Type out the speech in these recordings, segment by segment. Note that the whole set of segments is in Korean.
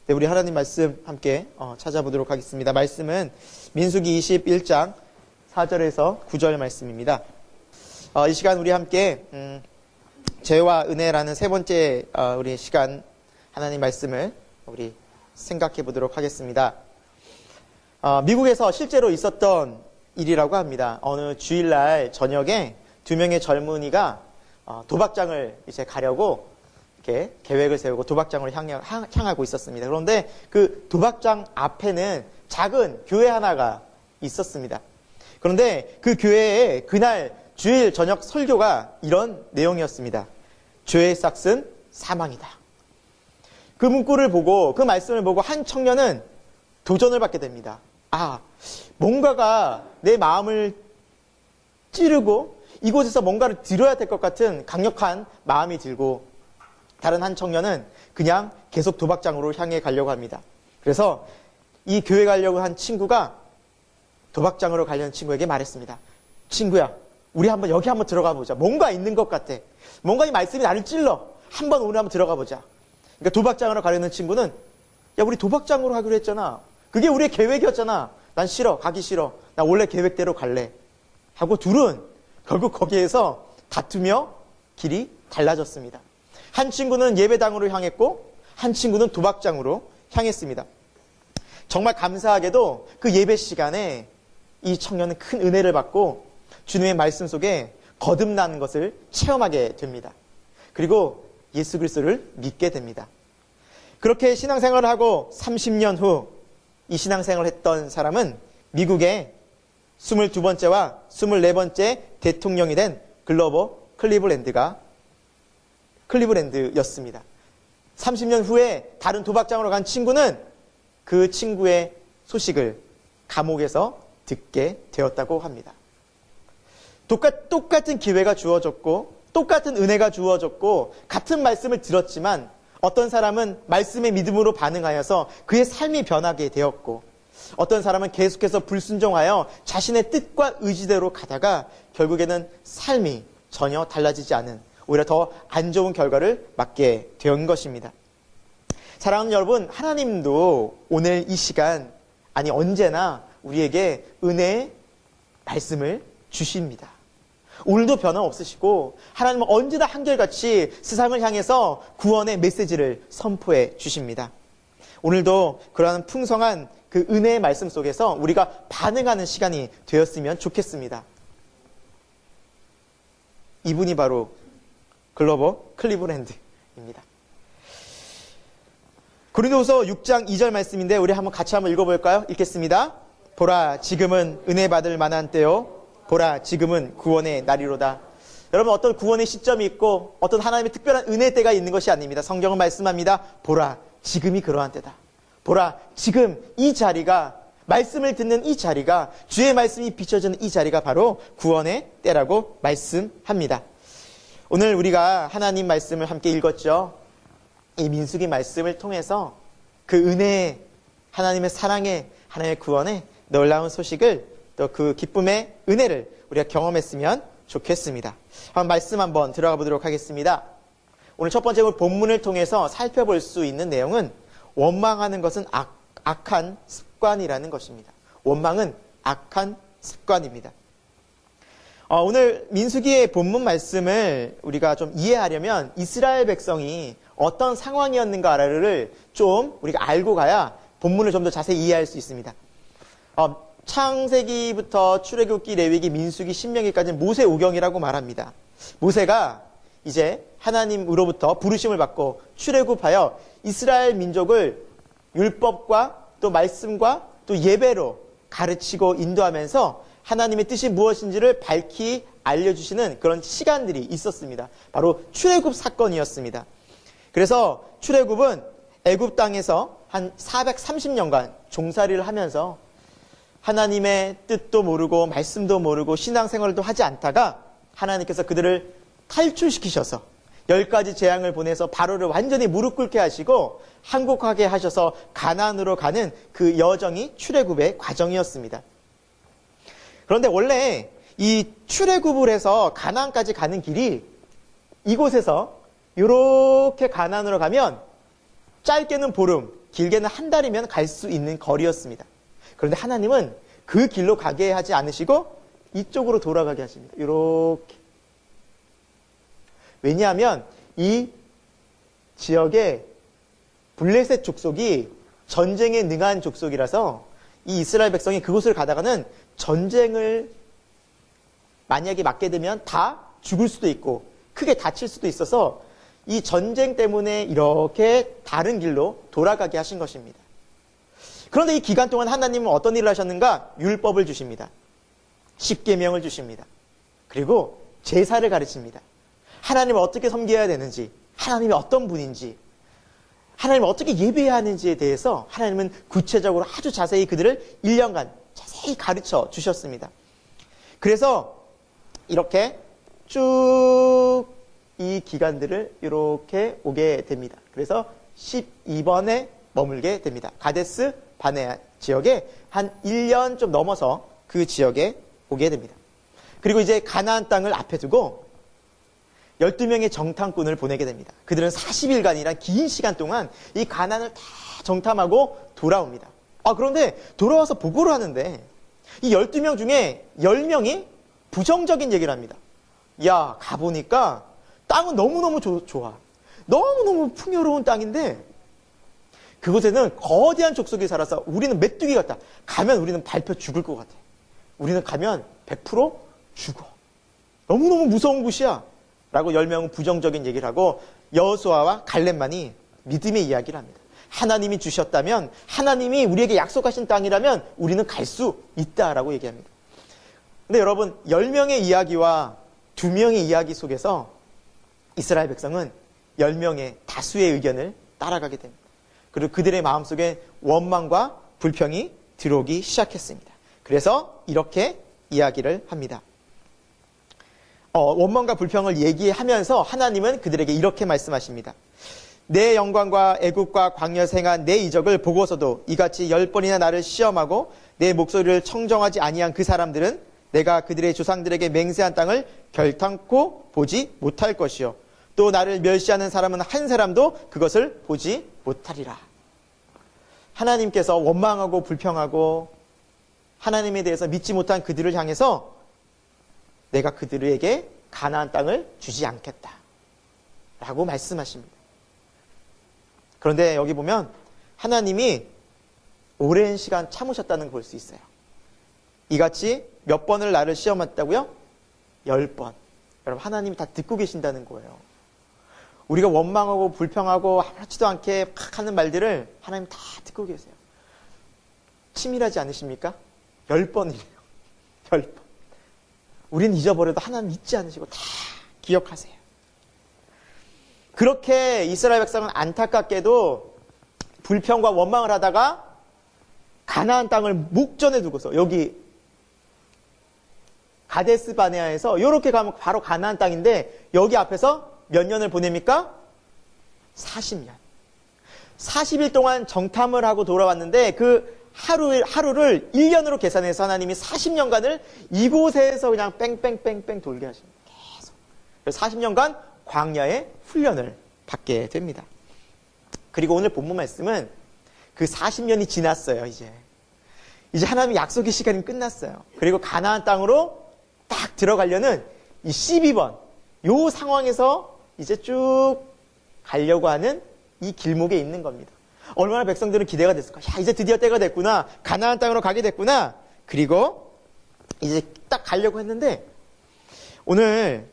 네, 우리 하나님 말씀 함께 찾아보도록 하겠습니다. 말씀은 민수기 21장 4절에서 9절 말씀입니다. 이 시간 우리 함께 죄와 은혜라는 세 번째 우리 시간 하나님 말씀을 우리 생각해 보도록 하겠습니다. 미국에서 실제로 있었던 일이라고 합니다. 어느 주일날 저녁에 두 명의 젊은이가 도박장을 이제 가려고 이렇게 계획을 세우고 도박장으로 향하고 있었습니다. 그런데 그 도박장 앞에는 작은 교회 하나가 있었습니다. 그런데 그 교회에 그날 주일 저녁 설교가 이런 내용이었습니다. 죄의 싹은 사망이다. 그 문구를 보고, 그 말씀을 보고 한 청년은 도전을 받게 됩니다. 뭔가가 내 마음을 찌르고 이곳에서 뭔가를 들어야 될 것 같은 강력한 마음이 들고, 다른 한 청년은 그냥 계속 도박장으로 향해 가려고 합니다. 그래서 이 교회 가려고 한 친구가 도박장으로 가려는 친구에게 말했습니다. 친구야, 우리 여기 한번 들어가 보자. 뭔가 있는 것 같아. 뭔가 이 말씀이 나를 찔러. 오늘 한번 들어가 보자. 그러니까 도박장으로 가려는 친구는, 야, 우리 도박장으로 가기로 했잖아. 그게 우리의 계획이었잖아. 난 싫어. 가기 싫어. 나 원래 계획대로 갈래. 하고 둘은 결국 거기에서 다투며 길이 달라졌습니다. 한 친구는 예배당으로 향했고 한 친구는 도박장으로 향했습니다. 정말 감사하게도 그 예배 시간에 이 청년은 큰 은혜를 받고 주님의 말씀 속에 거듭나는 것을 체험하게 됩니다. 그리고 예수 그리스도를 믿게 됩니다. 그렇게 신앙생활을 하고 30년 후 이 신앙생활을 했던 사람은 미국의 22번째와 24번째 대통령이 된 글로버 클리블랜드였습니다. 30년 후에 다른 도박장으로 간 친구는 그 친구의 소식을 감옥에서 듣게 되었다고 합니다. 똑같은 기회가 주어졌고 똑같은 은혜가 주어졌고 같은 말씀을 들었지만 어떤 사람은 말씀의 믿음으로 반응하여서 그의 삶이 변하게 되었고, 어떤 사람은 계속해서 불순종하여 자신의 뜻과 의지대로 가다가 결국에는 삶이 전혀 달라지지 않은, 오히려 더 안 좋은 결과를 맞게 된 것입니다. 사랑하는 여러분, 하나님도 오늘 이 시간, 언제나 우리에게 은혜의 말씀을 주십니다. 오늘도 변함없으시고 하나님은 언제나 한결같이 세상을 향해서 구원의 메시지를 선포해 주십니다. 오늘도 그러한 풍성한 그 은혜의 말씀 속에서 우리가 반응하는 시간이 되었으면 좋겠습니다. 이분이 바로 글로버 클리블랜드입니다. 고린도후서 6장 2절 말씀인데 우리 같이 한번 읽어볼까요? 읽겠습니다. 보라, 지금은 은혜 받을 만한 때요. 보라, 지금은 구원의 날이로다. 여러분, 어떤 구원의 시점이 있고 어떤 하나님의 특별한 은혜 때가 있는 것이 아닙니다. 성경은 말씀합니다. 보라, 지금이 그러한 때다. 보라, 지금 이 자리가, 말씀을 듣는 이 자리가, 주의 말씀이 비춰지는 이 자리가 바로 구원의 때라고 말씀합니다. 오늘 우리가 하나님 말씀을 함께 읽었죠. 이 민수기 말씀을 통해서 그 은혜의, 하나님의 사랑의, 하나님의 구원의 놀라운 소식을, 또 그 기쁨의 은혜를 우리가 경험했으면 좋겠습니다. 말씀 한번 들어가 보도록 하겠습니다. 오늘 첫 번째 본문을 통해서 살펴볼 수 있는 내용은 원망하는 것은 악한 습관이라는 것입니다. 원망은 악한 습관입니다. 오늘 민수기의 본문 말씀을 우리가 좀 이해하려면 이스라엘 백성이 어떤 상황이었는가를 좀 우리가 알고 가야 본문을 좀 더 자세히 이해할 수 있습니다. 창세기부터 출애굽기, 레위기, 민수기, 신명기까지는 모세 오경이라고 말합니다. 모세가 이제 하나님으로부터 부르심을 받고 출애굽하여 이스라엘 민족을 율법과 또 말씀과 또 예배로 가르치고 인도하면서 하나님의 뜻이 무엇인지를 밝히 알려주시는 그런 시간들이 있었습니다. 바로 출애굽 사건이었습니다. 그래서 출애굽은 애굽 땅에서 한 430년간 종살이를 하면서 하나님의 뜻도 모르고 말씀도 모르고 신앙생활도 하지 않다가 하나님께서 그들을 탈출시키셔서 10가지 재앙을 보내서 바로를 완전히 무릎 꿇게 하시고 항복하게 하셔서 가나안으로 가는 그 여정이 출애굽의 과정이었습니다. 그런데 원래 이 출애굽을 해서 가나안까지 가는 길이 이곳에서 이렇게 가나안으로 가면 짧게는 보름, 길게는 한 달이면 갈 수 있는 거리였습니다. 그런데 하나님은 그 길로 가게 하지 않으시고 이쪽으로 돌아가게 하십니다. 이렇게. 왜냐하면 이 지역에 블레셋 족속이 전쟁에 능한 족속이라서 이 이스라엘 백성이 그곳을 가다가는 전쟁을 만약에 맞게 되면 다 죽을 수도 있고 크게 다칠 수도 있어서 이 전쟁 때문에 이렇게 다른 길로 돌아가게 하신 것입니다. 그런데 이 기간 동안 하나님은 어떤 일을 하셨는가? 율법을 주십니다. 십계명을 주십니다. 그리고 제사를 가르칩니다. 하나님을 어떻게 섬겨야 되는지, 하나님이 어떤 분인지, 하나님을 어떻게 예배해야 하는지에 대해서 하나님은 구체적으로 아주 자세히 그들을 1년간 자세히 가르쳐 주셨습니다. 그래서 이렇게 쭉 이 기간들을 이렇게 오게 됩니다. 그래서 12번에 머물게 됩니다. 가데스 바네아 지역에 한 1년 좀 넘어서 그 지역에 오게 됩니다. 그리고 이제 가나안 땅을 앞에 두고 12명의 정탐꾼을 보내게 됩니다. 그들은 40일간이란 긴 시간 동안 이 가나안을 다 정탐하고 돌아옵니다. 그런데 돌아와서 보고를 하는데 이 12명 중에 10명이 부정적인 얘기를 합니다. 야, 가보니까 땅은 너무너무 좋아. 너무너무 풍요로운 땅인데 그곳에는 거대한 족속이 살아서 우리는 메뚜기 같다. 가면 우리는 밟혀 죽을 것 같아. 우리는 가면 100% 죽어. 너무너무 무서운 곳이야. 라고 10명은 부정적인 얘기를 하고 여호수아와 갈렙만이 믿음의 이야기를 합니다. 하나님이 주셨다면, 하나님이 우리에게 약속하신 땅이라면 우리는 갈 수 있다라고 얘기합니다. 근데 여러분, 10명의 이야기와 2명의 이야기 속에서 이스라엘 백성은 10명의 다수의 의견을 따라가게 됩니다. 그리고 그들의 마음속에 원망과 불평이 들어오기 시작했습니다. 그래서 이렇게 이야기를 합니다. 원망과 불평을 얘기하면서 하나님은 그들에게 이렇게 말씀하십니다. 내 영광과 애국과 광야에서 행한 내 이적을 보고서도 이같이 10번이나 나를 시험하고 내 목소리를 청정하지 아니한 그 사람들은 내가 그들의 조상들에게 맹세한 땅을 결탄코 보지 못할 것이요 또 나를 멸시하는 사람은 한 사람도 그것을 보지 못하리라. 하나님께서 원망하고 불평하고 하나님에 대해서 믿지 못한 그들을 향해서 내가 그들에게 가나안 땅을 주지 않겠다 라고 말씀하십니다. 그런데 여기 보면 하나님이 오랜 시간 참으셨다는 걸 볼 수 있어요. 이같이 몇 번을 나를 시험했다고요? 10번. 여러분, 하나님이 다 듣고 계신다는 거예요. 우리가 원망하고 불평하고 아무렇지도 않게 팍 하는 말들을 하나님 다 듣고 계세요. 치밀하지 않으십니까? 10번이래요. 10번. 우리는 잊어버려도 하나님 잊지 않으시고 다 기억하세요. 그렇게 이스라엘 백성은 안타깝게도 불평과 원망을 하다가 가나안 땅을 목전에 두고서 여기 가데스 바네아에서 이렇게 가면 바로 가나안 땅인데 여기 앞에서 몇 년을 보냅니까? 40년. 40일 동안 정탐을 하고 돌아왔는데 그 하루를 1년으로 계산해서 하나님이 40년간을 이곳에서 그냥 뺑뺑뺑뺑 돌게 하십니다. 계속. 그래서 40년간 광야의 훈련을 받게 됩니다. 그리고 오늘 본문 말씀은 그 40년이 지났어요, 이제 하나님의 약속의 시간이 끝났어요. 그리고 가나안 땅으로 딱 들어가려는 이 12번, 요 상황에서 이제 쭉 가려고 하는 이 길목에 있는 겁니다. 얼마나 백성들은 기대가 됐을까? 야, 이제 드디어 때가 됐구나. 가나안 땅으로 가게 됐구나. 그리고 이제 딱 가려고 했는데 오늘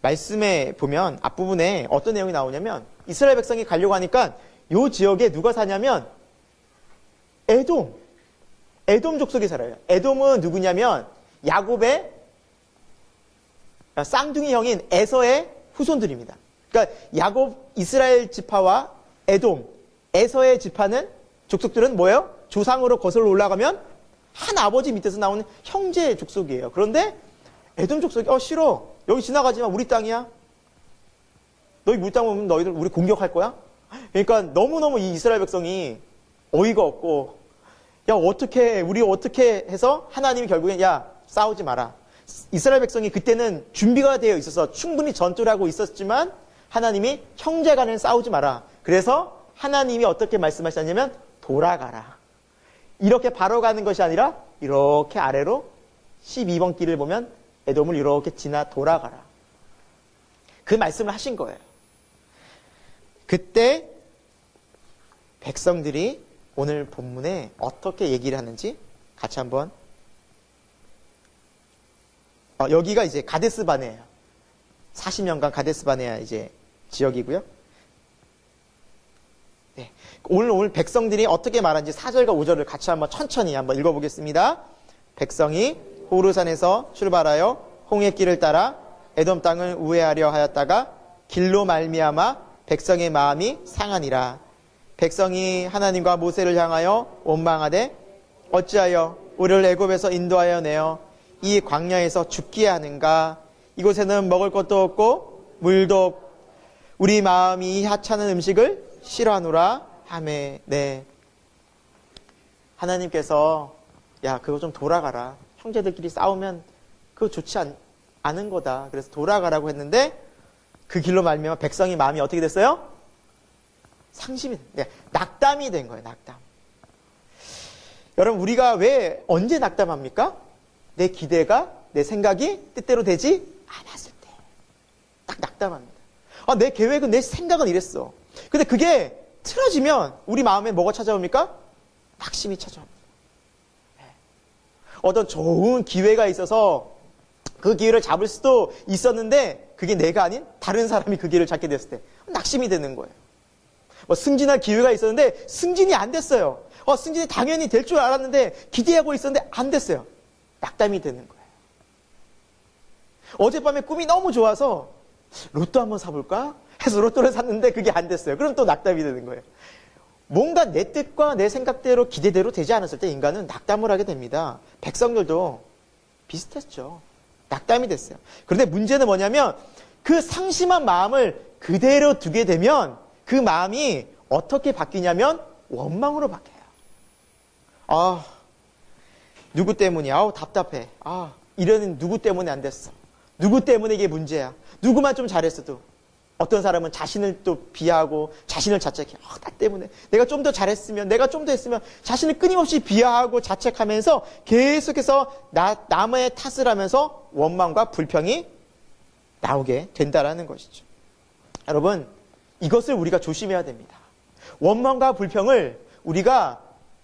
말씀에 보면 앞부분에 어떤 내용이 나오냐면 이스라엘 백성이 가려고 하니까 요 지역에 누가 사냐면 에돔 족속이 살아요. 에돔은 누구냐면 야곱의 쌍둥이 형인 에서의 후손들입니다. 그러니까 야곱 이스라엘 지파와 에서의 지파는 족속들은 뭐예요? 조상으로 거슬러 올라가면 한 아버지 밑에서 나오는 형제 족속이에요. 그런데 에돔 족속이 싫어. 여기 지나가지 마. 우리 땅이야. 너희 우리 땅 오면 너희들 우리 공격할 거야? 그러니까 너무너무 이 이스라엘 백성이 어이가 없고 우리 어떻게 해서 하나님이 결국엔 싸우지 마라. 이스라엘 백성이 그때는 준비가 되어 있어서 충분히 전투를 하고 있었지만 하나님이 형제간에 싸우지 마라. 그래서 하나님이 어떻게 말씀하셨냐면 돌아가라. 이렇게 바로 가는 것이 아니라 이렇게 아래로 12번 길을 보면 에돔을 이렇게 지나 돌아가라. 그 말씀을 하신 거예요. 그때 백성들이 오늘 본문에 어떻게 얘기를 하는지 같이 한번 여기가 이제 가데스 바네예요. 40년간 가데스 바네아 이제 지역이고요. 네. 오늘 백성들이 어떻게 말하는지 4절과 5절을 같이 한번 천천히 한번 읽어보겠습니다. 백성이 호르산에서 출발하여 홍해 길을 따라 에돔 땅을 우회하려 하였다가 길로 말미암아 백성의 마음이 상하니라. 백성이 하나님과 모세를 향하여 원망하되 어찌하여 우리를 애굽에서 인도하여 내어 이 광야에서 죽게 하는가. 이곳에는 먹을 것도 없고 물도 없고 우리 마음이 이 하찮은 음식을 싫어하노라 하매. 네. 하나님께서 야 그거 좀 돌아가라. 형제들끼리 싸우면 그거 좋지 않은 거다. 그래서 돌아가라고 했는데 그 길로 말미암아 백성의 마음이 어떻게 됐어요? 상심이, 네, 낙담이 된 거예요. 낙담. 여러분 우리가 왜 언제 낙담합니까? 내 기대가 내 생각이 뜻대로 되지 않았을 때 딱 낙담합니다. 내 계획은 내 생각은 이랬어. 근데 그게 틀어지면 우리 마음에 뭐가 찾아옵니까? 낙심이 찾아옵니다. 네. 어떤 좋은 기회가 있어서 그 기회를 잡을 수도 있었는데 그게 내가 아닌 다른 사람이 그 기회를 잡게 됐을 때 낙심이 되는 거예요. 승진할 기회가 있었는데 승진이 안 됐어요. 승진이 당연히 될 줄 알았는데 기대하고 있었는데 안 됐어요. 낙담이 되는 거예요. 어젯밤에 꿈이 너무 좋아서 로또 한번 사볼까? 해서 로또를 샀는데 그게 안 됐어요. 그럼 또 낙담이 되는 거예요. 뭔가 내 뜻과 내 생각대로 기대대로 되지 않았을 때 인간은 낙담을 하게 됩니다. 백성들도 비슷했죠. 낙담이 됐어요. 그런데 문제는 뭐냐면 그 상심한 마음을 그대로 두게 되면 그 마음이 어떻게 바뀌냐면 원망으로 바뀌어요. 누구 때문이야? 답답해. 이러는 누구 때문에 안 됐어. 누구 때문에 이게 문제야. 누구만 좀 잘했어도. 어떤 사람은 자신을 또 비하하고 자신을 자책해. 나 때문에. 내가 좀 더 잘했으면, 내가 좀 더 했으면 자신을 끊임없이 비하하고 자책하면서 계속해서 남의 탓을 하면서 원망과 불평이 나오게 된다라는 것이죠. 여러분, 이것을 우리가 조심해야 됩니다. 원망과 불평을 우리가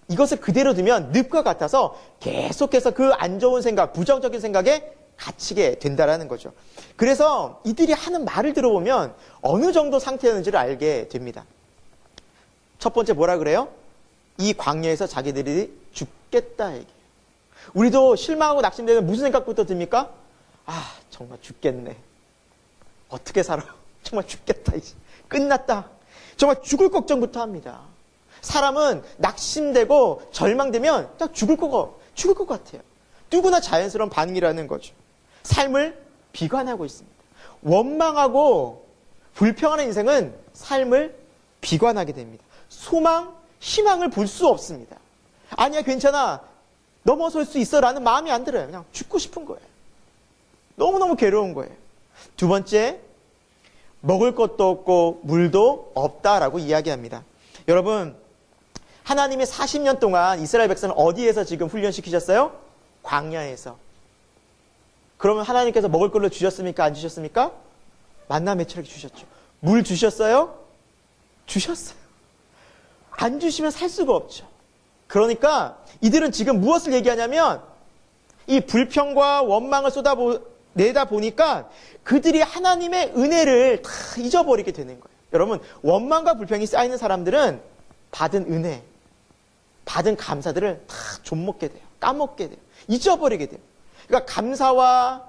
이것을 그대로 두면 늪과 같아서 계속해서 그 안 좋은 생각, 부정적인 생각에 갇히게 된다라는 거죠. 그래서 이들이 하는 말을 들어보면 어느 정도 상태였는지를 알게 됩니다. 첫 번째 뭐라 그래요? 이 광야에서 자기들이 죽겠다 얘기해요. 우리도 실망하고 낙심되면 무슨 생각부터 듭니까? 정말 죽겠네. 어떻게 살아? 정말 죽겠다 이제. 끝났다. 정말 죽을 걱정부터 합니다. 사람은 낙심되고 절망되면 딱 죽을 것 같아요. 누구나 자연스러운 반응이라는 거죠. 삶을 비관하고 있습니다. 원망하고 불평하는 인생은 삶을 비관하게 됩니다. 소망, 희망을 볼 수 없습니다. 아니야, 괜찮아. 넘어설 수 있어 라는 마음이 안 들어요. 그냥 죽고 싶은 거예요. 너무너무 괴로운 거예요. 두 번째, 먹을 것도 없고 물도 없다라고 이야기합니다. 여러분, 하나님이 40년 동안 이스라엘 백성을 어디에서 지금 훈련시키셨어요? 광야에서. 그러면 하나님께서 먹을 걸로 주셨습니까? 안 주셨습니까? 만나 매출하게 주셨죠. 물 주셨어요? 주셨어요. 안 주시면 살 수가 없죠. 그러니까 이들은 지금 무엇을 얘기하냐면 이 불평과 원망을 쏟아내다 보니까 그들이 하나님의 은혜를 다 잊어버리게 되는 거예요. 여러분, 원망과 불평이 쌓이는 사람들은 받은 은혜, 받은 감사들을 다 좀먹게 돼요. 까먹게 돼요. 잊어버리게 돼요. 그러니까 감사와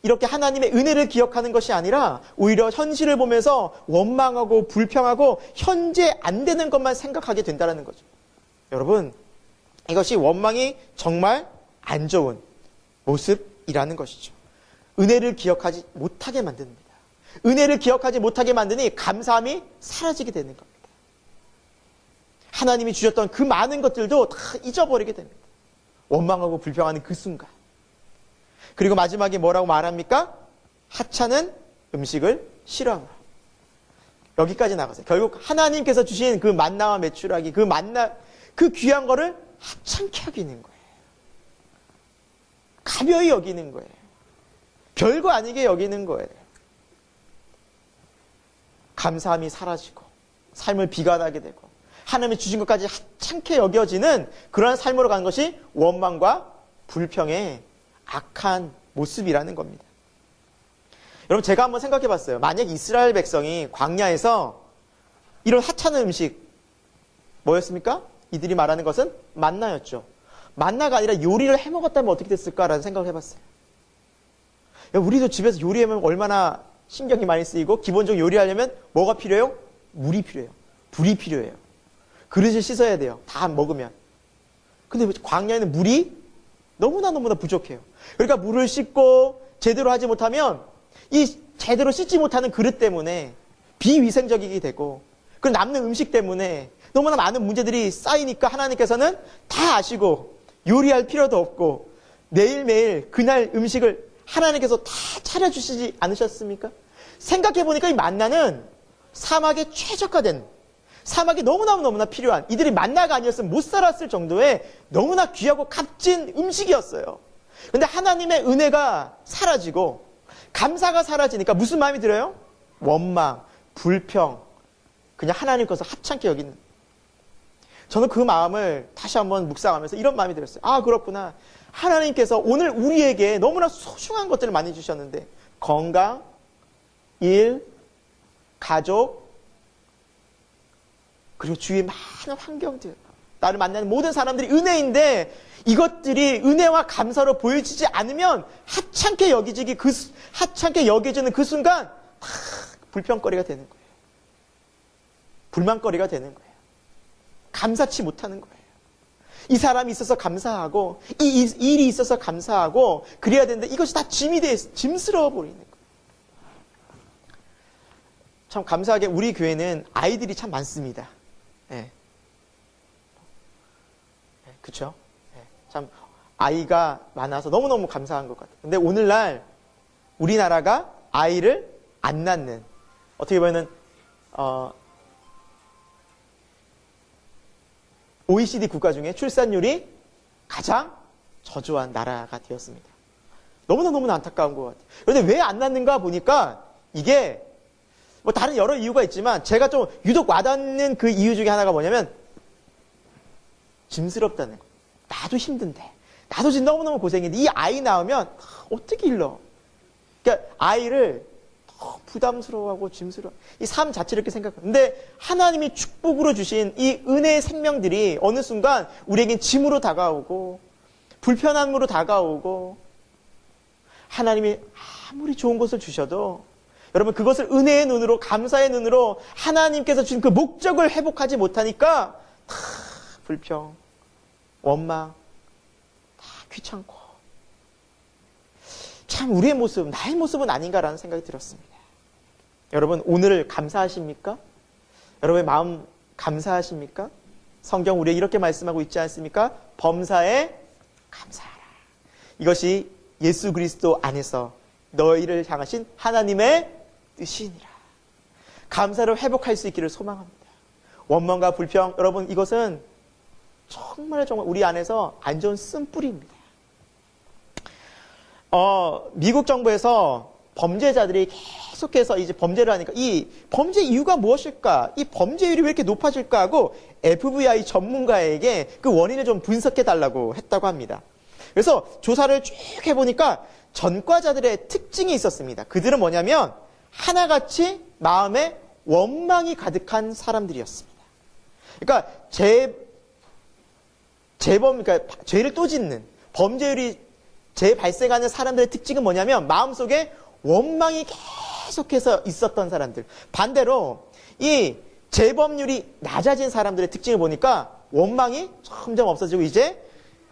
이렇게 하나님의 은혜를 기억하는 것이 아니라 오히려 현실을 보면서 원망하고 불평하고 현재 안 되는 것만 생각하게 된다는 거죠. 여러분, 이것이 원망이 정말 안 좋은 모습이라는 것이죠. 은혜를 기억하지 못하게 만듭니다. 은혜를 기억하지 못하게 만드니 감사함이 사라지게 되는 겁니다. 하나님이 주셨던 그 많은 것들도 다 잊어버리게 됩니다. 원망하고 불평하는 그 순간. 그리고 마지막에 뭐라고 말합니까? 하찮은 음식을 싫어하노라. 여기까지 나갔어요. 결국 하나님께서 주신 그 만나와 메추라기, 그 귀한 거를 하찮게 여기는 거예요. 가벼이 여기는 거예요. 별거 아니게 여기는 거예요. 감사함이 사라지고 삶을 비관하게 되고 하나님이 주신 것까지 하찮게 여겨지는 그러한 삶으로 가는 것이 원망과 불평의 악한 모습이라는 겁니다. 여러분, 제가 한번 생각해 봤어요. 만약 이스라엘 백성이 광야에서 이런 하찮은 음식 뭐였습니까? 이들이 말하는 것은 만나였죠. 만나가 아니라 요리를 해 먹었다면 어떻게 됐을까라는 생각을 해봤어요. 우리도 집에서 요리하면 얼마나 신경이 많이 쓰이고 기본적으로 요리하려면 뭐가 필요해요? 물이 필요해요. 불이 필요해요. 그릇을 씻어야 돼요. 다 먹으면. 근데 광야에는 물이 너무나 부족해요. 그러니까 물을 씻고 제대로 하지 못하면 이 제대로 씻지 못하는 그릇 때문에 비위생적이게 되고 그 남는 음식 때문에 너무나 많은 문제들이 쌓이니까 하나님께서는 다 아시고 요리할 필요도 없고 매일매일 그날 음식을 하나님께서 다 차려주시지 않으셨습니까? 생각해보니까 이 만나는 사막에 최적화된, 사막에 너무나 필요한, 이들이 만나가 아니었으면 못 살았을 정도의 너무나 귀하고 값진 음식이었어요. 근데 하나님의 은혜가 사라지고 감사가 사라지니까 무슨 마음이 들어요? 원망, 불평, 그냥 하나님 것을 하찮게 여기는. 저는 그 마음을 다시 한번 묵상하면서 이런 마음이 들었어요. 아, 그렇구나. 하나님께서 오늘 우리에게 너무나 소중한 것들을 많이 주셨는데 건강, 일, 가족, 그리고 주위의 많은 환경들, 나를 만나는 모든 사람들이 은혜인데 이것들이 은혜와 감사로 보여지지 않으면 하찮게 여겨지는 그 순간 다 불평거리가 되는 거예요. 불만거리가 되는 거예요. 감사치 못하는 거예요. 이 사람이 있어서 감사하고 이 일이 있어서 감사하고 그래야 되는데 이것이 다 짐스러워 보이는 거예요. 참 감사하게 우리 교회는 아이들이 참 많습니다. 네. 네, 그렇죠? 네. 참 아이가 많아서 너무너무 감사한 것 같아요. 근데 오늘날 우리나라가 아이를 안 낳는, 어떻게 보면은 OECD 국가 중에 출산율이 가장 저조한 나라가 되었습니다. 너무나 안타까운 것 같아요. 그런데 왜 안 낳는가 보니까 이게 뭐 다른 여러 이유가 있지만 제가 좀 유독 와닿는 그 이유 중에 하나가 뭐냐면 짐스럽다는 거. 나도 힘든데, 나도 지금 너무너무 고생인데 이 아이 낳으면 어떻게 일러? 그러니까 아이를 더 부담스러워하고 짐스러워. 이 삶 자체를 이렇게 생각해요. 근데 하나님이 축복으로 주신 이 은혜의 생명들이 어느 순간 우리에겐 짐으로 다가오고 불편함으로 다가오고, 하나님이 아무리 좋은 것을 주셔도 여러분 그것을 은혜의 눈으로, 감사의 눈으로 하나님께서 주신 그 목적을 회복하지 못하니까 다 불평, 원망, 다 귀찮고, 참 우리의 모습, 나의 모습은 아닌가라는 생각이 들었습니다. 여러분 오늘 감사하십니까? 여러분의 마음 감사하십니까? 성경 우리에게 이렇게 말씀하고 있지 않습니까? 범사에 감사하라. 이것이 예수 그리스도 안에서 너희를 향하신 하나님의 뜻이니라. 감사를 회복할 수 있기를 소망합니다. 원망과 불평, 여러분 이것은 정말 우리 안에서 안 좋은 쓴뿌리입니다. 미국 정부에서 범죄자들이 계속해서 이제 범죄를 하니까 이 범죄 이유가 무엇일까? 이 범죄율이 왜 이렇게 높아질까 하고 FBI 전문가에게 그 원인을 좀 분석해 달라고 했다고 합니다. 그래서 조사를 쭉 해보니까 전과자들의 특징이 있었습니다. 그들은 뭐냐면 하나같이 마음에 원망이 가득한 사람들이었습니다. 그러니까 그러니까 죄를 또 짓는, 범죄율이 재발생하는 사람들의 특징은 뭐냐면 마음속에 원망이 계속해서 있었던 사람들. 반대로 이 재범률이 낮아진 사람들의 특징을 보니까 원망이 점점 없어지고 이제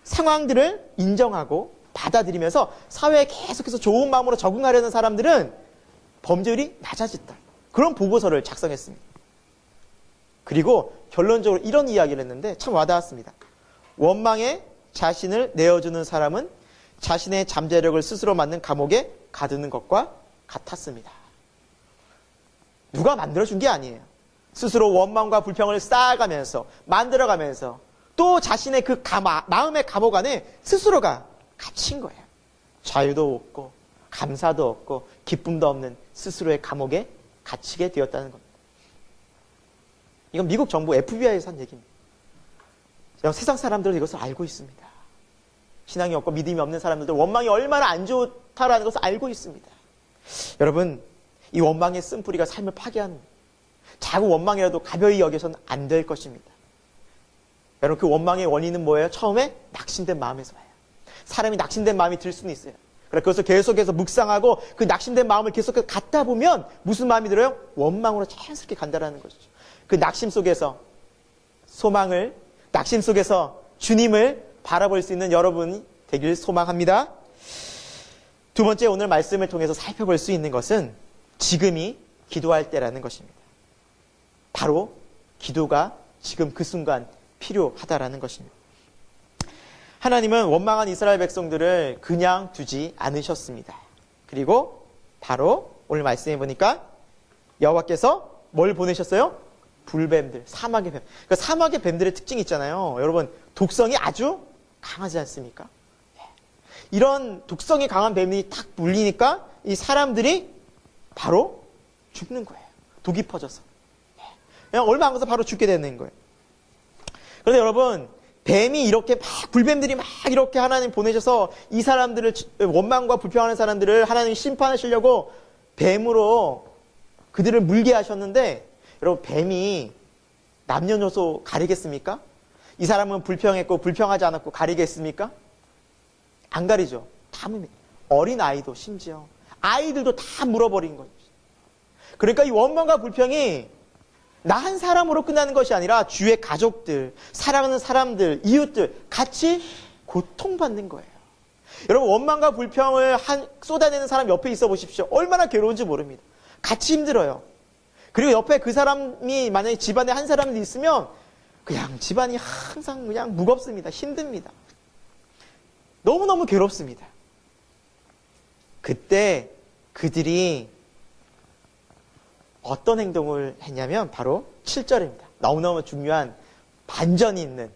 상황들을 인정하고 받아들이면서 사회에 계속해서 좋은 마음으로 적응하려는 사람들은 범죄율이 낮아졌다. 그런 보고서를 작성했습니다. 그리고 결론적으로 이런 이야기를 했는데 참 와닿았습니다. 원망에 자신을 내어주는 사람은 자신의 잠재력을 스스로 만든 감옥에 가두는 것과 같았습니다. 누가 만들어준 게 아니에요. 스스로 원망과 불평을 쌓아가면서 만들어가면서 또 자신의 그 마음의 감옥 안에 스스로가 갇힌 거예요. 자유도 없고 감사도 없고 기쁨도 없는 스스로의 감옥에 갇히게 되었다는 겁니다. 이건 미국 정부 FBI에서 한 얘기입니다. 세상 사람들은 이것을 알고 있습니다. 신앙이 없고 믿음이 없는 사람들도 원망이 얼마나 안 좋다라는 것을 알고 있습니다. 여러분, 이 원망의 쓴뿌리가 삶을 파괴합니다. 작은 원망이라도 가벼이 여겨서는 안 될 것입니다. 여러분, 그 원망의 원인은 뭐예요? 처음에 낙심된 마음에서 와요. 사람이 낙심된 마음이 들 수는 있어요. 그래서 그것을 계속해서 묵상하고 그 낙심된 마음을 계속해서 갖다 보면 무슨 마음이 들어요? 원망으로 자연스럽게 간다라는 것이죠. 그 낙심 속에서 소망을, 낙심 속에서 주님을 바라볼 수 있는 여러분이 되길 소망합니다. 두 번째, 오늘 말씀을 통해서 살펴볼 수 있는 것은 지금이 기도할 때라는 것입니다. 바로 기도가 지금 그 순간 필요하다라는 것입니다. 하나님은 원망한 이스라엘 백성들을 그냥 두지 않으셨습니다. 그리고 바로 오늘 말씀해 보니까 여호와께서 뭘 보내셨어요? 불뱀들, 사막의 뱀. 그러니까 사막의 뱀들의 특징이 있잖아요. 여러분, 독성이 아주 강하지 않습니까? 이런 독성이 강한 뱀이 탁 물리니까 이 사람들이 바로 죽는 거예요. 독이 퍼져서. 그냥 얼마 안 가서 바로 죽게 되는 거예요. 그런데 여러분, 뱀이 이렇게 불뱀들이 막 이렇게 하나님 보내셔서 이 사람들을, 원망과 불평하는 사람들을 하나님 심판하시려고 뱀으로 그들을 물게 하셨는데, 여러분, 뱀이 남녀노소 가리겠습니까? 이 사람은 불평했고 불평하지 않았고 가리겠습니까? 안 가리죠. 다 어린 아이도 심지어 아이들도 다 물어버린 거죠. 그러니까 이 원망과 불평이 나 한 사람으로 끝나는 것이 아니라 주위의 가족들, 사랑하는 사람들, 이웃들 같이 고통받는 거예요. 여러분, 원망과 불평을 쏟아내는 사람 옆에 있어 보십시오. 얼마나 괴로운지 모릅니다. 같이 힘들어요. 그리고 옆에 그 사람이 만약에 집안에 한 사람이 있으면 그냥 집안이 항상 그냥 무겁습니다. 힘듭니다. 너무너무 괴롭습니다. 그때 그들이 어떤 행동을 했냐면 바로 7절입니다. 너무너무 중요한 반전이 있는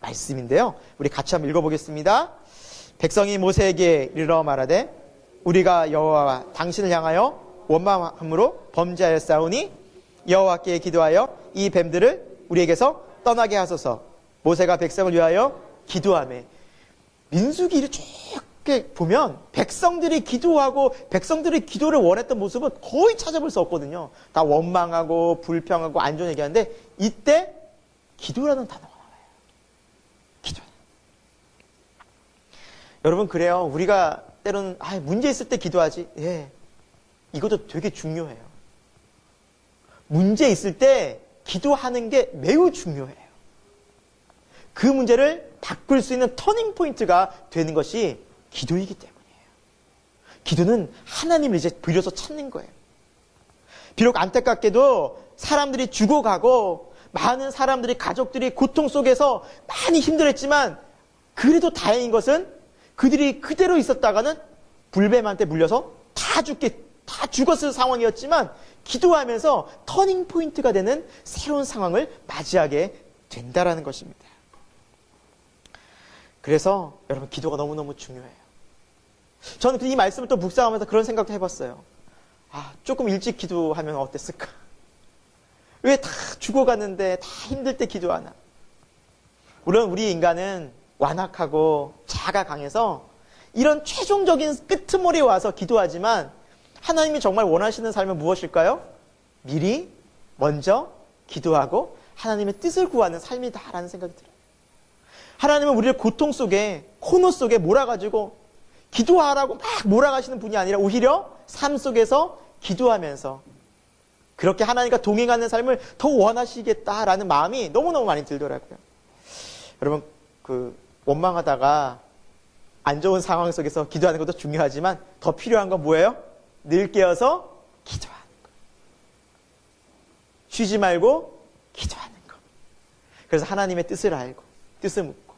말씀인데요. 우리 같이 한번 읽어보겠습니다. 백성이 모세에게 이르러 말하되 우리가 여호와와 당신을 향하여 원망함으로 범죄하였사오니 여호와께 기도하여 이 뱀들을 우리에게서 떠나게 하소서. 모세가 백성을 위하여 기도하매. 민수기를 쭉 보면 백성들이 기도하고 백성들이 기도를 원했던 모습은 거의 찾아볼 수 없거든요. 다 원망하고 불평하고 안 좋은 얘기하는데 이때 기도라는 단어가 나와요. 기도. 여러분, 그래요. 우리가 때로는 문제 있을 때 기도하지. 예, 이것도 되게 중요해요. 문제 있을 때 기도하는 게 매우 중요해요. 그 문제를 바꿀 수 있는 터닝 포인트가 되는 것이 기도이기 때문이에요. 기도는 하나님을 이제 비로소 찾는 거예요. 비록 안타깝게도 사람들이 죽어가고 많은 사람들이, 가족들이 고통 속에서 많이 힘들었지만 그래도 다행인 것은 그들이 그대로 있었다가는 불뱀한테 물려서 다 죽었을 상황이었지만 기도하면서 터닝 포인트가 되는 새로운 상황을 맞이하게 된다라는 것입니다. 그래서 여러분, 기도가 너무너무 중요해요. 저는 이 말씀을 또 묵상하면서 그런 생각도 해봤어요. 조금 일찍 기도하면 어땠을까? 왜 다 죽어가는데 다 힘들 때 기도하나? 물론 우리 인간은 완악하고 자아가 강해서 이런 최종적인 끄트머리에 와서 기도하지만 하나님이 정말 원하시는 삶은 무엇일까요? 미리 먼저 기도하고 하나님의 뜻을 구하는 삶이다라는 생각이 들어요. 하나님은 우리를 고통 속에, 코너 속에 몰아가지고 기도하라고 막 몰아가시는 분이 아니라 오히려 삶 속에서 기도하면서 그렇게 하나님과 동행하는 삶을 더 원하시겠다라는 마음이 너무너무 많이 들더라고요. 여러분, 원망하다가 안 좋은 상황 속에서 기도하는 것도 중요하지만 더 필요한 건 뭐예요? 늘 깨어서 기도하는 거. 쉬지 말고 기도하는 거. 그래서 하나님의 뜻을 알고 뜻을 묻고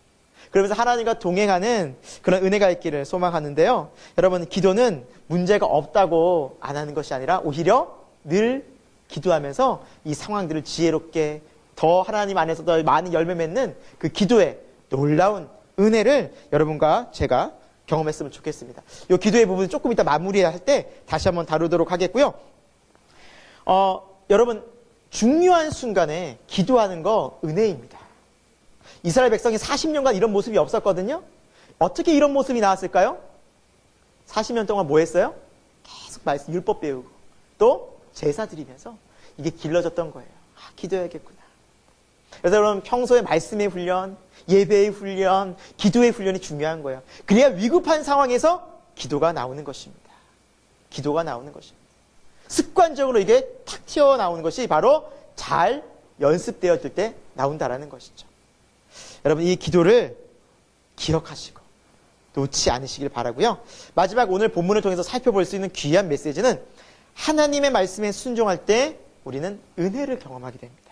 그러면서 하나님과 동행하는 그런 은혜가 있기를 소망하는데요. 여러분, 기도는 문제가 없다고 안 하는 것이 아니라 오히려 늘 기도하면서 이 상황들을 지혜롭게 더 하나님 안에서 더 많은 열매 맺는 그 기도의 놀라운 은혜를 여러분과 제가 경험했으면 좋겠습니다. 이 기도의 부분 조금 이따 마무리할 때 다시 한번 다루도록 하겠고요. 여러분 중요한 순간에 기도하는 거 은혜입니다. 이스라엘 백성이 40년간 이런 모습이 없었거든요. 어떻게 이런 모습이 나왔을까요? 40년 동안 뭐 했어요? 계속 말씀, 율법 배우고 또 제사 드리면서 이게 길러졌던 거예요. 기도해야겠구나. 그래서 여러분 평소에 말씀의 훈련, 예배의 훈련, 기도의 훈련이 중요한 거예요. 그래야 위급한 상황에서 기도가 나오는 것입니다. 기도가 나오는 것입니다. 습관적으로 이게 탁 튀어나오는 것이 바로 잘 연습되었을 때 나온다라는 것이죠. 여러분 이 기도를 기억하시고 놓지 않으시길 바라고요. 마지막 오늘 본문을 통해서 살펴볼 수 있는 귀한 메시지는 하나님의 말씀에 순종할 때 우리는 은혜를 경험하게 됩니다.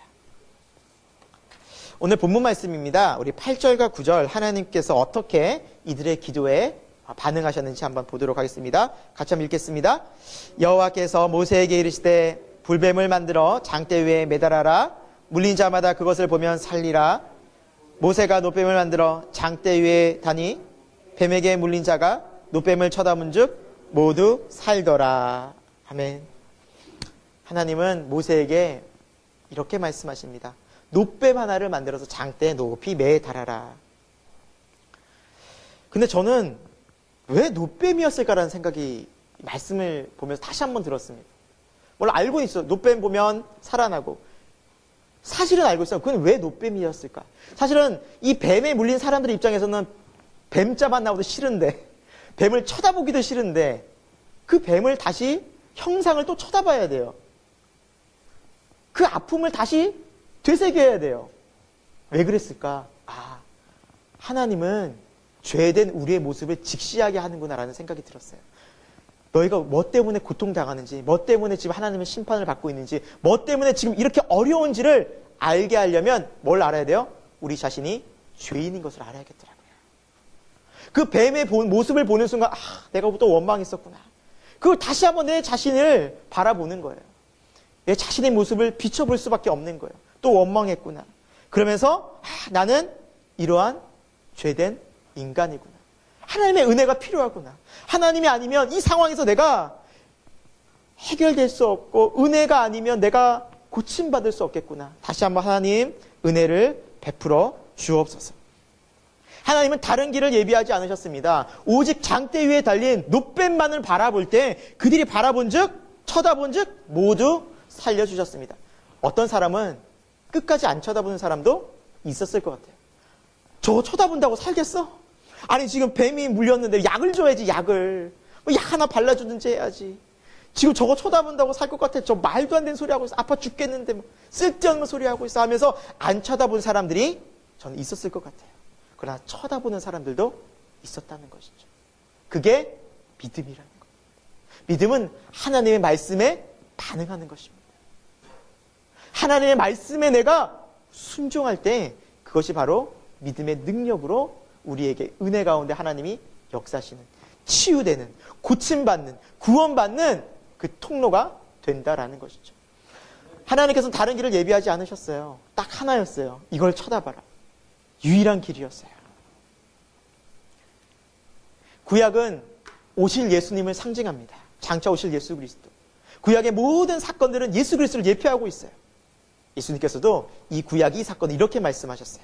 오늘 본문 말씀입니다. 우리 8절과 9절 하나님께서 어떻게 이들의 기도에 반응하셨는지 한번 보도록 하겠습니다. 같이 한번 읽겠습니다. 여호와께서 모세에게 이르시되 불뱀을 만들어 장대 위에 매달아라. 물린 자마다 그것을 보면 살리라. 모세가 놋뱀을 만들어 장대 위에 다니 뱀에게 물린 자가 놋뱀을 쳐다본 즉 모두 살더라. 아멘. 하나님은 모세에게 이렇게 말씀하십니다. 놋뱀 하나를 만들어서 장대에 높이 매달아라. 근데 저는 왜 놋뱀이었을까라는 생각이 말씀을 보면서 다시 한번 들었습니다. 원래 알고 있어요. 놋뱀 보면 살아나고. 사실은 알고 있어요. 그건 왜 놋뱀이었을까? 사실은 이 뱀에 물린 사람들의 입장에서는 뱀자만 나오도 싫은데, 뱀을 쳐다보기도 싫은데, 그 뱀을 다시 형상을 또 쳐다봐야 돼요. 그 아픔을 다시 되새겨야 돼요. 왜 그랬을까? 하나님은 죄된 우리의 모습을 직시하게 하는구나라는 생각이 들었어요. 너희가 뭐 때문에 고통당하는지, 뭐 때문에 지금 하나님의 심판을 받고 있는지, 뭐 때문에 지금 이렇게 어려운지를 알게 하려면 뭘 알아야 돼요? 우리 자신이 죄인인 것을 알아야겠더라고요. 그 뱀의 모습을 보는 순간 내가 또 원망했었구나. 그걸 다시 한번 내 자신을 바라보는 거예요. 내 자신의 모습을 비춰볼 수밖에 없는 거예요. 또 원망했구나. 그러면서 나는 이러한 죄된 인간이구나. 하나님의 은혜가 필요하구나. 하나님이 아니면 이 상황에서 내가 해결될 수 없고 은혜가 아니면 내가 고침받을 수 없겠구나. 다시 한번 하나님 은혜를 베풀어 주옵소서. 하나님은 다른 길을 예비하지 않으셨습니다. 오직 장대 위에 달린 놋뱀만을 바라볼 때 그들이 바라본 즉 쳐다본 즉 모두 살려주셨습니다. 어떤 사람은 끝까지 안 쳐다보는 사람도 있었을 것 같아요. 저거 쳐다본다고 살겠어? 아니 지금 뱀이 물렸는데 약을 줘야지. 약을 약 하나 발라주든지 해야지. 지금 저거 쳐다본다고 살 것 같아. 저 말도 안 되는 소리 하고 있어. 아파 죽겠는데 쓸데없는 소리 하고 있어 하면서 안 쳐다본 사람들이 저는 있었을 것 같아요. 그러나 쳐다보는 사람들도 있었다는 것이죠. 그게 믿음이라는 거예요. 믿음은 하나님의 말씀에 반응하는 것입니다. 하나님의 말씀에 내가 순종할 때 그것이 바로 믿음의 능력으로 우리에게 은혜 가운데 하나님이 역사하시는, 치유되는, 고침받는, 구원받는 그 통로가 된다라는 것이죠. 하나님께서는 다른 길을 예비하지 않으셨어요. 딱 하나였어요. 이걸 쳐다봐라. 유일한 길이었어요. 구약은 오실 예수님을 상징합니다. 장차 오실 예수 그리스도. 구약의 모든 사건들은 예수 그리스도를 예표하고 있어요. 예수님께서도 이 구약이 이 사건을 이렇게 말씀하셨어요.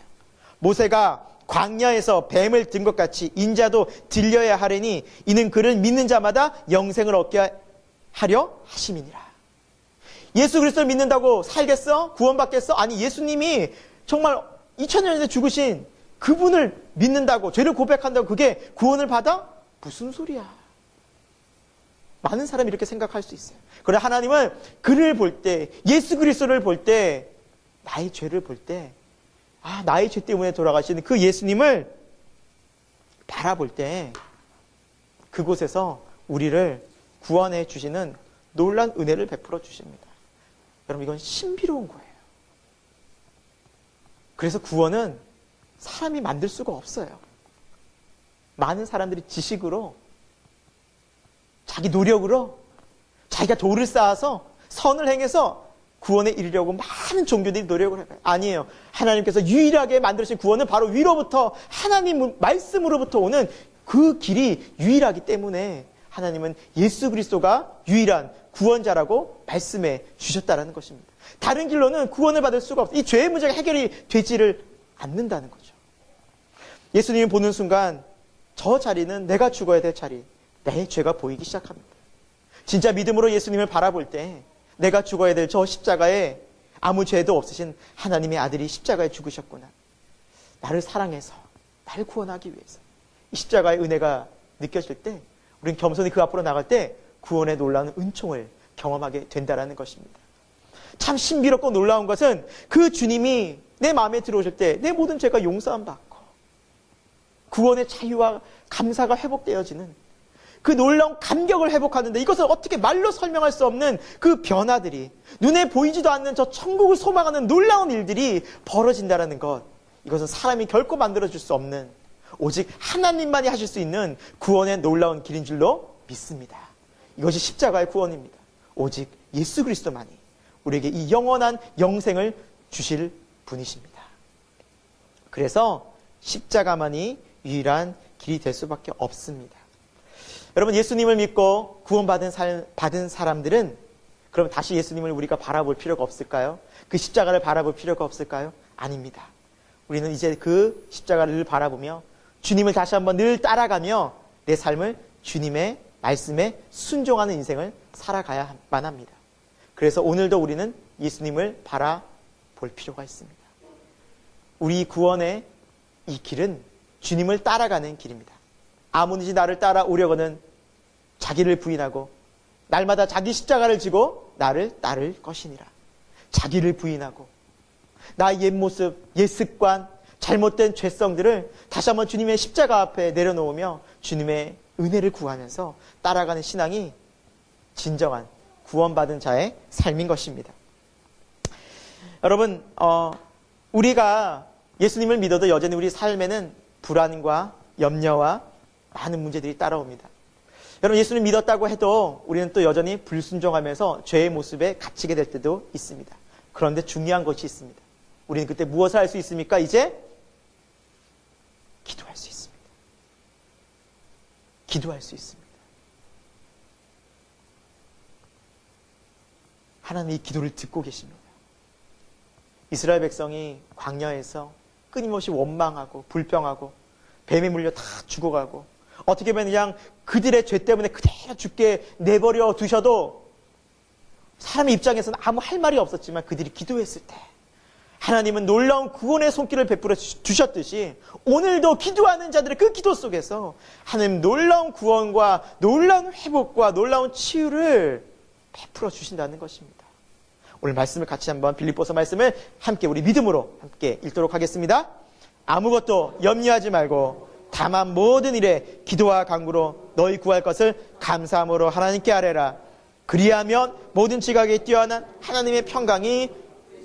모세가 광야에서 뱀을 든 것 같이 인자도 들려야 하리니 이는 그를 믿는 자마다 영생을 얻게 하려 하심이니라. 예수 그리스도를 믿는다고 살겠어? 구원받겠어? 아니 예수님이 정말 2000년 전에 죽으신 그분을 믿는다고, 죄를 고백한다고 그게 구원을 받아? 무슨 소리야. 많은 사람이 이렇게 생각할 수 있어요. 그러나 하나님은 그를 볼 때, 예수 그리스도를 볼 때, 나의 죄를 볼 때, 나의 죄 때문에 돌아가시는 그 예수님을 바라볼 때 그곳에서 우리를 구원해 주시는 놀라운 은혜를 베풀어 주십니다. 여러분 이건 신비로운 거예요. 그래서 구원은 사람이 만들 수가 없어요. 많은 사람들이 지식으로, 자기 노력으로, 자기가 도를 쌓아서 선을 행해서 구원에 이르려고 많은 종교들이 노력을 해요. 아니에요. 하나님께서 유일하게 만들어진 구원은 바로 위로부터 하나님 말씀으로부터 오는 그 길이 유일하기 때문에 하나님은 예수 그리스도가 유일한 구원자라고 말씀해 주셨다는 것입니다. 다른 길로는 구원을 받을 수가 없어요. 이 죄의 문제가 해결이 되지를 않는다는 거죠. 예수님을 보는 순간 저 자리는 내가 죽어야 될 자리, 내 죄가 보이기 시작합니다. 진짜 믿음으로 예수님을 바라볼 때 내가 죽어야 될 저 십자가에 아무 죄도 없으신 하나님의 아들이 십자가에 죽으셨구나. 나를 사랑해서 나를 구원하기 위해서 이 십자가의 은혜가 느껴질 때 우리는 겸손히 그 앞으로 나갈 때 구원의 놀라운 은총을 경험하게 된다는 것입니다. 참 신비롭고 놀라운 것은 그 주님이 내 마음에 들어오실 때 내 모든 죄가 용서함 받고 구원의 자유와 감사가 회복되어지는 그 놀라운 감격을 회복하는데 이것을 어떻게 말로 설명할 수 없는 그 변화들이 눈에 보이지도 않는 저 천국을 소망하는 놀라운 일들이 벌어진다는 것, 이것은 사람이 결코 만들어줄 수 없는 오직 하나님만이 하실 수 있는 구원의 놀라운 길인 줄로 믿습니다. 이것이 십자가의 구원입니다. 오직 예수 그리스도만이 우리에게 이 영원한 영생을 주실 분이십니다. 그래서 십자가만이 유일한 길이 될 수밖에 없습니다. 여러분, 예수님을 믿고 구원받은 받은 사람들은 그럼 다시 예수님을 우리가 바라볼 필요가 없을까요? 그 십자가를 바라볼 필요가 없을까요? 아닙니다. 우리는 이제 그 십자가를 늘 바라보며 주님을 다시 한번 늘 따라가며 내 삶을 주님의 말씀에 순종하는 인생을 살아가야만 합니다. 그래서 오늘도 우리는 예수님을 바라볼 필요가 있습니다. 우리 구원의 이 길은 주님을 따라가는 길입니다. 아무든지 나를 따라오려거는 자기를 부인하고 날마다 자기 십자가를 지고 나를 따를 것이니라. 자기를 부인하고 나의 옛 모습, 옛 습관, 잘못된 죄성들을 다시 한번 주님의 십자가 앞에 내려놓으며 주님의 은혜를 구하면서 따라가는 신앙이 진정한 구원받은 자의 삶인 것입니다. 여러분, 우리가 예수님을 믿어도 여전히 우리 삶에는 불안과 염려와 많은 문제들이 따라옵니다. 여러분, 예수님 믿었다고 해도 우리는 또 여전히 불순종하면서 죄의 모습에 갇히게 될 때도 있습니다. 그런데 중요한 것이 있습니다. 우리는 그때 무엇을 할 수 있습니까? 이제 기도할 수 있습니다. 기도할 수 있습니다. 하나님 이 기도를 듣고 계십니다. 이스라엘 백성이 광야에서 끊임없이 원망하고 불평하고 뱀에 물려 다 죽어가고 어떻게 보면 그냥 그들의 죄 때문에 그대로 죽게 내버려 두셔도 사람의 입장에서는 아무 할 말이 없었지만 그들이 기도했을 때 하나님은 놀라운 구원의 손길을 베풀어 주셨듯이 오늘도 기도하는 자들의 그 기도 속에서 하나님 놀라운 구원과 놀라운 회복과 놀라운 치유를 베풀어 주신다는 것입니다. 오늘 말씀을 같이 한번 빌립보서 말씀을 함께 우리 믿음으로 함께 읽도록 하겠습니다. 아무것도 염려하지 말고 다만 모든 일에 기도와 간구로 너희 구할 것을 감사함으로 하나님께 아뢰라. 그리하면 모든 지각에 뛰어난 하나님의 평강이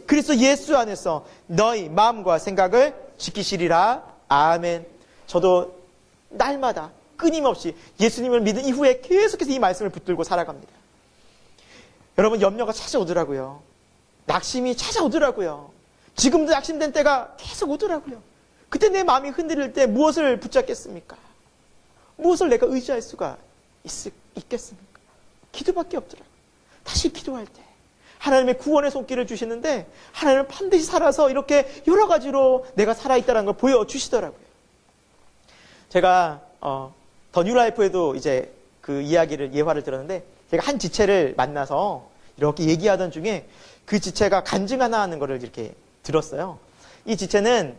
그리스도 예수 안에서 너희 마음과 생각을 지키시리라. 아멘. 저도 날마다 끊임없이 예수님을 믿은 이후에 계속해서 이 말씀을 붙들고 살아갑니다. 여러분, 염려가 찾아오더라고요. 낙심이 찾아오더라고요. 지금도 낙심된 때가 계속 오더라고요. 그때 내 마음이 흔들릴 때 무엇을 붙잡겠습니까? 무엇을 내가 의지할 수가 있겠습니까? 기도밖에 없더라고요. 다시 기도할 때 하나님의 구원의 손길을 주시는데 하나님은 반드시 살아서 이렇게 여러 가지로 내가 살아있다는 걸 보여주시더라고요. 제가 더 뉴라이프에도 이제 그 예화를 들었는데 제가 한 지체를 만나서 이렇게 얘기하던 중에 그 지체가 간증 하나 하는 거를 이렇게 들었어요. 이 지체는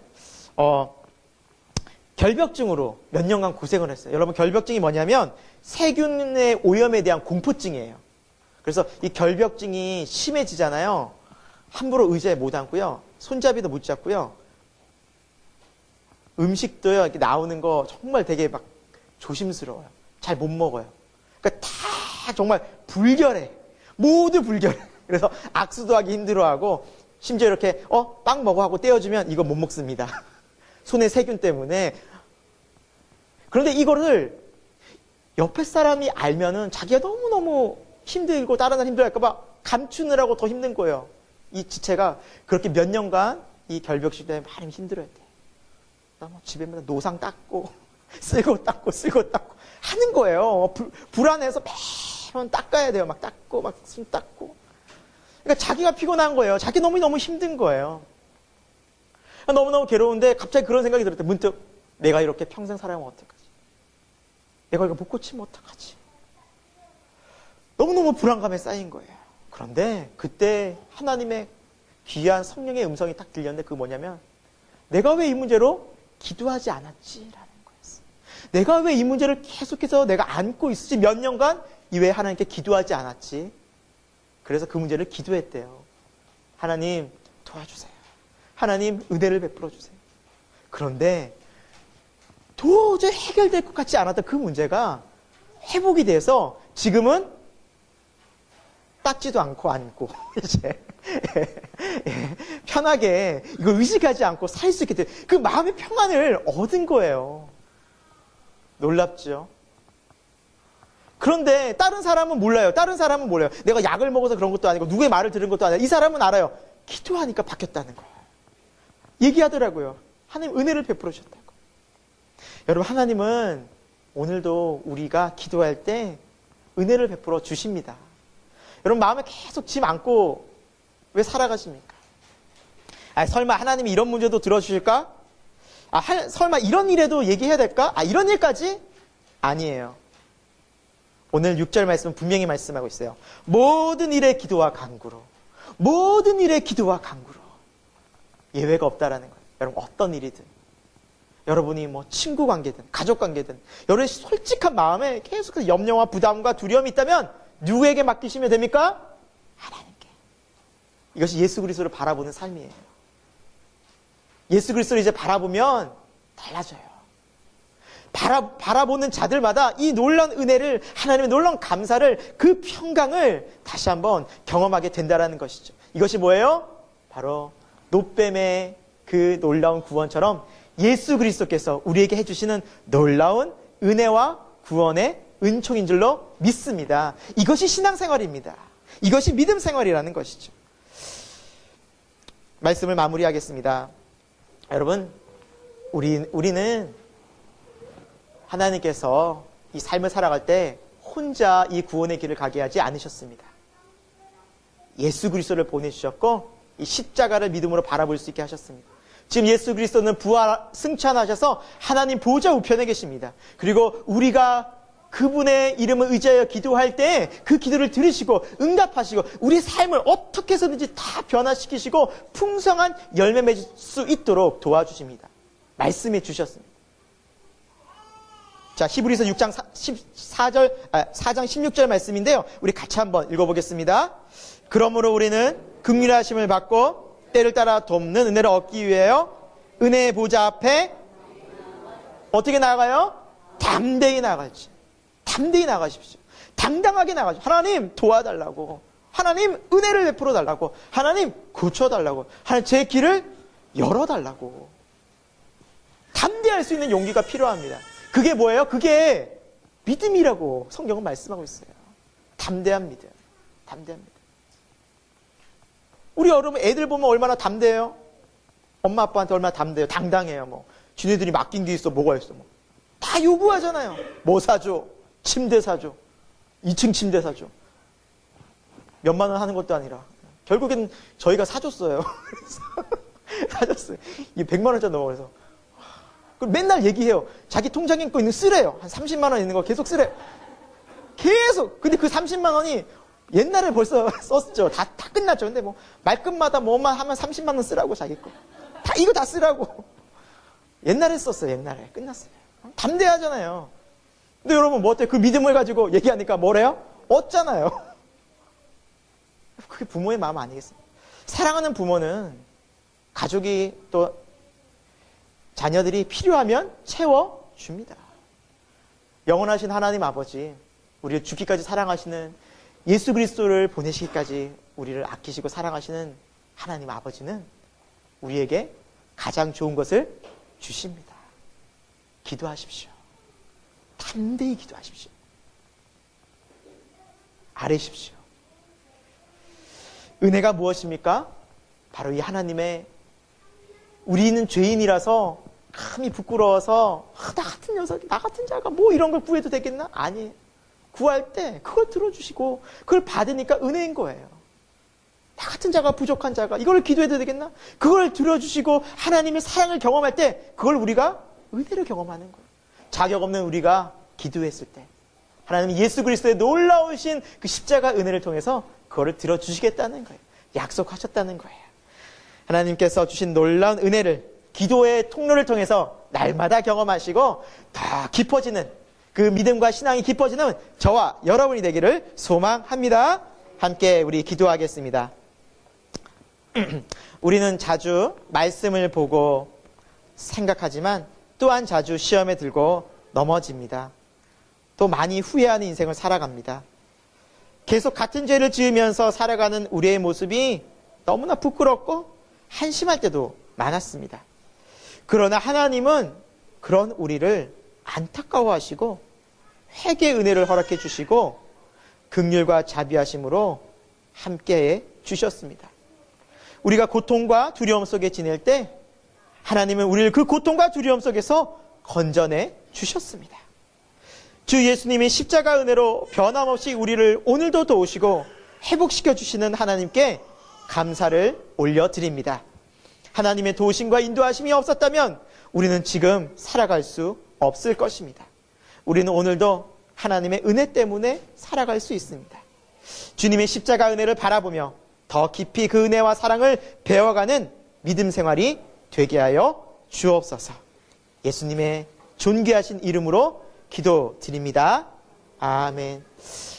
결벽증으로 몇 년간 고생을 했어요. 여러분, 결벽증이 뭐냐면 세균의 오염에 대한 공포증이에요. 그래서 이 결벽증이 심해지잖아요. 함부로 의자에 못 앉고요. 손잡이도 못 잡고요. 음식도요, 이렇게 나오는 거 정말 되게 막 조심스러워요. 잘 못 먹어요. 그러니까 다 정말 불결해. 모두 불결해. 그래서 악수도 하기 힘들어하고 심지어 이렇게 빵 먹어 하고 떼어주면 이거 못 먹습니다. 손에 세균 때문에. 그런데 이거를 옆에 사람이 알면은 자기가 너무너무 힘들고 다른 사람 힘들어할까 봐 감추느라고 더 힘든 거예요. 이 지체가 그렇게 몇 년간 이 결벽증 때문에 많이 힘들어했대요. 뭐 집에마다 노상 닦고 쓸고 닦고 하는 거예요. 불안해서 매번 닦아야 돼요. 막 닦고 막 손 닦고. 그러니까 자기가 피곤한 거예요. 자기 너무너무 힘든 거예요. 너무너무 괴로운데 갑자기 그런 생각이 들었대. 문득 내가 이렇게 평생 살아가면 어떡하지? 내가 이거 못 고치면 어떡하지? 너무너무 불안감에 쌓인 거예요. 그런데 그때 하나님의 귀한 성령의 음성이 딱 들렸는데 그게 뭐냐면 내가 왜 이 문제로 기도하지 않았지라는 거였어요. 내가 왜 이 문제를 계속해서 내가 안고 있었지? 몇 년간 이외에 하나님께 기도하지 않았지? 그래서 그 문제를 기도했대요. 하나님 도와주세요. 하나님 은혜를 베풀어 주세요. 그런데 도저히 해결될 것 같지 않았던 그 문제가 회복이 돼서 지금은 닦지도 않고 안고 이제 편하게 이걸 의식하지 않고 살 수 있게 돼. 그 마음의 평안을 얻은 거예요. 놀랍죠? 그런데 다른 사람은 몰라요. 내가 약을 먹어서 그런 것도 아니고 누구의 말을 들은 것도 아니고 이 사람은 알아요. 기도하니까 바뀌었다는 거예요. 얘기하더라고요. 하나님 은혜를 베풀어 주셨다고. 여러분 하나님은 오늘도 우리가 기도할 때 은혜를 베풀어 주십니다. 여러분 마음에 계속 짐 안고 왜 살아가십니까? 설마 하나님이 이런 문제도 들어주실까? 설마 이런 일에도 얘기해야 될까? 이런 일까지? 아니에요. 오늘 6절 말씀은 분명히 말씀하고 있어요. 모든 일에 기도와 간구로. 모든 일에 기도와 간구로. 예외가 없다라는 거예요. 여러분 어떤 일이든. 여러분이 뭐 친구 관계든 가족 관계든 여러분의 솔직한 마음에 계속해서 염려와 부담과 두려움이 있다면 누구에게 맡기시면 됩니까? 하나님께. 이것이 예수 그리스도를 바라보는 삶이에요. 예수 그리스도를 이제 바라보면 달라져요. 바라보는 자들마다 이 놀라운 은혜를, 하나님의 놀라운 감사를, 그 평강을 다시 한번 경험하게 된다는 것이죠. 이것이 뭐예요? 바로 노뱀의 그 놀라운 구원처럼 예수 그리스도께서 우리에게 해주시는 놀라운 은혜와 구원의 은총인 줄로 믿습니다. 이것이 신앙생활입니다. 이것이 믿음 생활이라는 것이죠. 말씀을 마무리하겠습니다. 여러분, 우리는 하나님께서 이 삶을 살아갈 때 혼자 이 구원의 길을 가게 하지 않으셨습니다. 예수 그리스도를 보내주셨고 이 십자가를 믿음으로 바라볼 수 있게 하셨습니다. 지금 예수 그리스도는 부활 승천하셔서 하나님 보좌 우편에 계십니다. 그리고 우리가 그분의 이름을 의지하여 기도할 때 그 기도를 들으시고 응답하시고 우리 삶을 어떻게 해서든지 다 변화시키시고 풍성한 열매 맺을 수 있도록 도와주십니다. 말씀해 주셨습니다. 자, 히브리서 6장 4장 16절 말씀인데요. 우리 같이 한번 읽어보겠습니다. 그러므로 우리는 긍휼하심을 받고 때를 따라 돕는 은혜를 얻기 위하여 은혜의 보좌 앞에 어떻게 나아가요? 담대히 나아가지. 담대히 나가십시오. 당당하게 나가십시오. 하나님 도와달라고. 하나님 은혜를 베풀어 달라고. 하나님 고쳐달라고. 하나님 제 길을 열어달라고. 담대할 수 있는 용기가 필요합니다. 그게 뭐예요? 그게 믿음이라고 성경은 말씀하고 있어요. 담대한 믿음. 담대한 믿음. 우리 여러분 애들 보면 얼마나 담대해요? 엄마 아빠한테 얼마나 담대해요? 당당해요. 뭐 지네들이 맡긴 게 있어. 뭐가 있어? 뭐. 다 요구하잖아요. 뭐 사줘? 침대 사줘. 2층 침대 사줘. 몇만 원 하는 것도 아니라 결국엔 저희가 사줬어요. 사줬어요. 이게 100만 원짜리 넘어가서 맨날 얘기해요. 자기 통장에 있는 쓰래요. 한 30만 원 있는 거 계속 쓰래요. 계속. 근데 그 30만 원이 옛날에 벌써 썼죠. 다 끝났죠. 근데 뭐 말끝마다 뭐만 하면 30만 원 쓰라고 자기 거. 이거 다 쓰라고. 옛날에 썼어요. 옛날에. 끝났어요. 담대하잖아요. 근데 여러분 뭐 어때요? 그 믿음을 가지고 얘기하니까 뭐래요? 얻잖아요. 그게 부모의 마음 아니겠습니까? 사랑하는 부모는 가족이 또 자녀들이 필요하면 채워줍니다. 영원하신 하나님 아버지, 우리를 죽기까지 사랑하시는 예수 그리스도를 보내시기까지 우리를 아끼시고 사랑하시는 하나님 아버지는 우리에게 가장 좋은 것을 주십니다. 기도하십시오. 담대히 기도하십시오. 아뢰십시오. 은혜가 무엇입니까? 바로 이 하나님의, 우리는 죄인이라서 감히 부끄러워서 나 같은 녀석, 나 같은 자가 뭐 이런 걸 구해도 되겠나? 아니에요. 구할 때 그걸 들어주시고 그걸 받으니까 은혜인 거예요. 나 같은 자가, 부족한 자가 이걸 기도해도 되겠나? 그걸 들어주시고 하나님의 사랑을 경험할 때 그걸 우리가 은혜를 경험하는 거예요. 자격 없는 우리가 기도했을 때 하나님이 예수 그리스도의 놀라우신 그 십자가 은혜를 통해서 그거를 들어주시겠다는 거예요. 약속하셨다는 거예요. 하나님께서 주신 놀라운 은혜를 기도의 통로를 통해서 날마다 경험하시고 더 깊어지는 그 믿음과 신앙이 깊어지는 저와 여러분이 되기를 소망합니다. 함께 우리 기도하겠습니다. 우리는 자주 말씀을 보고 생각하지만 또한 자주 시험에 들고 넘어집니다. 또 많이 후회하는 인생을 살아갑니다. 계속 같은 죄를 지으면서 살아가는 우리의 모습이 너무나 부끄럽고 한심할 때도 많았습니다. 그러나 하나님은 그런 우리를 안타까워하시고 회개의 은혜를 허락해 주시고 긍휼과 자비하심으로 함께해 주셨습니다. 우리가 고통과 두려움 속에 지낼 때 하나님은 우리를 그 고통과 두려움 속에서 건져내 주셨습니다. 주 예수님의 십자가 은혜로 변함없이 우리를 오늘도 도우시고 회복시켜 주시는 하나님께 감사를 올려드립니다. 하나님의 도우심과 인도하심이 없었다면 우리는 지금 살아갈 수 없을 것입니다. 우리는 오늘도 하나님의 은혜 때문에 살아갈 수 있습니다. 주님의 십자가 은혜를 바라보며 더 깊이 그 은혜와 사랑을 배워가는 믿음 생활이 되게 하여 주옵소서. 예수님의 존귀하신 이름으로 기도드립니다. 아멘.